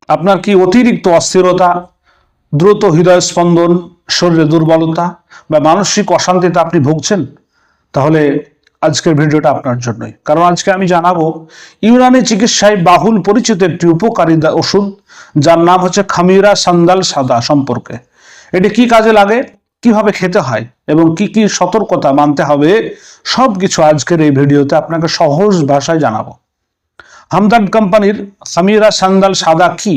আপনার কি অতিরিক্ত অস্থিরতা, দ্রুত হৃদয় স্পন্দন, শরীরে দুর্বলতা বা মানসিক অশান্তিতে আপনি ভুগছেন? তাহলে আজকের ভিডিওটা আপনার জন্যই। কারণ আজকে আমি জানাবো ইউনানি চিকিৎসায় বাহুল পরিচিত একটি উপকারী ওষুধ, যার নাম হচ্ছে খামিরা সান্দাল সাদা সম্পর্কে। এটি কি কাজে লাগে, কিভাবে খেতে হয় এবং কি কি সতর্কতা মানতে হবে, সবকিছু আজকের এই ভিডিওতে আপনাকে সহজ ভাষায় জানাবো। হামদার্দ কোম্পানির খামিরা সান্দাল সাদা কি?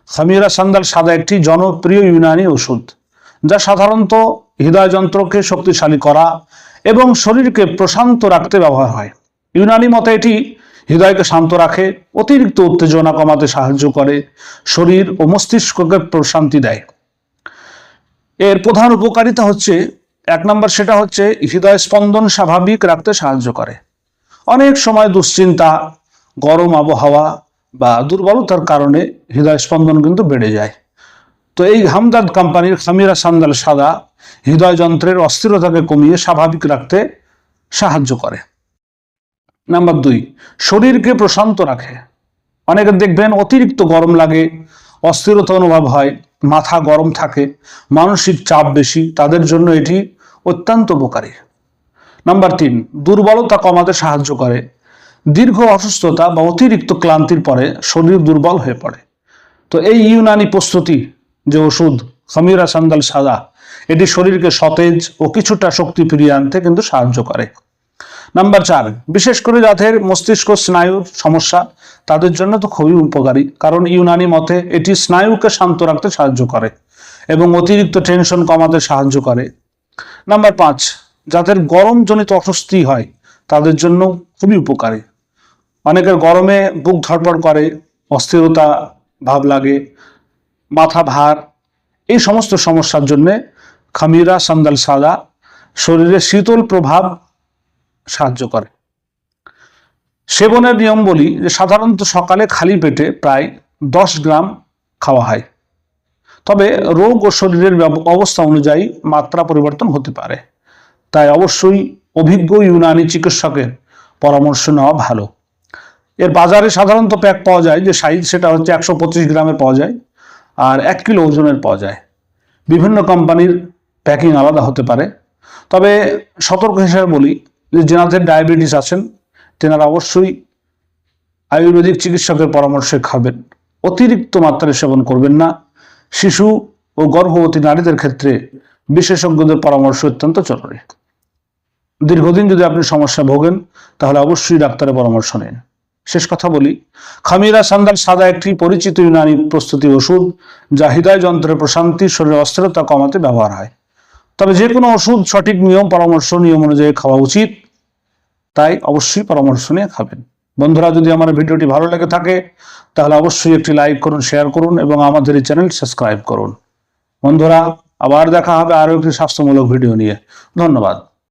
খামিরা সান্দাল সাদা একটি জনপ্রিয় ইউনানি ওষুধ, যা সাধারণত হৃদয়যন্ত্রকে শক্তিশালী করা এবং শরীরকে প্রশান্ত রাখতে ব্যবহার হয়। ইউনানি মতে এটি হৃদয়কে শান্ত রাখে, অতিরিক্ত উত্তেজনা কমাতে সাহায্য করে, শরীর ও মস্তিষ্ককে প্রশান্তি দেয়। এর প্রধান উপকারিতা হচ্ছে, 1 নম্বর সেটা হচ্ছে হৃদয় স্পন্দন স্বাভাবিক রাখতে সাহায্য করে। অনেক সময় দুশ্চিন্তা, গরম আবহাওয়া বা দুর্বলতার কারণে হৃদয় স্পন্দন কিন্তু বেড়ে যায়। তো এই হামদার্দ কোম্পানির খামিরা সান্দাল সাদা হৃদয়যন্ত্রের অস্থিরতাকে কমিয়ে স্বাভাবিক রাখতে সাহায্য করে। নাম্বার 2, শরীরকে প্রশান্ত রাখে। অনেকে দেখবেন অতিরিক্ত গরম লাগে, অস্থিরতা অনুভব হয়, মাথা গরম থাকে, মানসিক চাপ বেশি, তাদের জন্য এটি অত্যন্ত উপকারী। নাম্বার 3, দুর্বলতা কমাতে সাহায্য করে। দীর্ঘ অসুস্থতা বা অতিরিক্ত ক্লান্তির পরে শরীর দুর্বল হয়ে পড়ে। তো এই ইউনানি প্রস্তুতি যে ওষুধ খামিরা সান্দাল সাদা, এটি শরীরকে সতেজ ও কিছুটা শক্তি ফিরিয়ে আনতে কিন্তু সাহায্য করে। নাম্বার 4, বিশেষ করে যাদের মস্তিষ্ক স্নায়ুর সমস্যা, তাদের জন্য তো খুবই উপকারী, কারণ ইউনানি মতে এটি স্নায়ুকে শান্ত রাখতে সাহায্য করে এবং অতিরিক্ত টেনশন কমাতে সাহায্য করে। নাম্বার 5, যাদের গরমজনিত অস্বস্তি হয়, তাদের জন্য খুবই উপকারী। অনেকের গরমে বুক ধড়ফড় করে, অস্থিরতা ভাব লাগে, মাথা ভার, এই সমস্ত সমস্যার জন্য খামিরা সান্দাল সাদা শরীরে শীতল প্রভাব সাহায্য করে। সেবনের নিয়ম বলি যে সাধারণত সকালে খালি পেটে প্রায় 10 গ্রাম খাওয়া হয়, তবে রোগ ও শরীরের অবস্থা অনুযায়ী মাত্রা পরিবর্তন হতে পারে। তাই অবশ্যই অভিজ্ঞ ইউনানি চিকিৎসকের পরামর্শ নেওয়া ভালো। এর বাজারে সাধারণত প্যাক পাওয়া যায়, যে সাইজ সেটা হচ্ছে 125 গ্রামের পাওয়া যায় আর 1 কিলো ওজনের পাওয়া যায়। বিভিন্ন কোম্পানির প্যাকিং আলাদা হতে পারে, তবে সতর্ক হিসেবে বলি যে যাদের ডায়াবেটিস আছেন তেনারা অবশ্যই আয়ুর্বেদিক চিকিৎসকের পরামর্শে খাবেন। অতিরিক্ত মাত্রায় সেবন করবেন না। শিশু ও গর্ভবতী নারীদের ক্ষেত্রে বিশেষজ্ঞদের পরামর্শ অত্যন্ত জরুরি। দীর্ঘদিন যদি আপনি সমস্যা ভোগেন, তাহলে অবশ্যই ডাক্তারের পরামর্শ নিন। শেষ কথা বলি, খামিরা সান্দাল সাদা একটি পরিচিত ইউনানি প্রস্তুতি ওষুধ, যা হৃদয় যন্ত্রের প্রশান্তি, শরীরের অস্থিরতা কমাতে ব্যবহার হয়। তবে যে কোনো ওষুধ সঠিক নিয়ম অনুযায়ী খাওয়া উচিত, তাই অবশ্যই পরামর্শ নিয়ে খাবেন। বন্ধুরা, যদি আমার ভিডিওটি ভালো লেগে থাকে তাহলে অবশ্যই একটি লাইক করুন, শেয়ার করুন এবং আমাদের এই চ্যানেল সাবস্ক্রাইব করুন। বন্ধুরা, আবার দেখা হবে আরও একটি স্বাস্থ্যমূলক ভিডিও নিয়ে। ধন্যবাদ।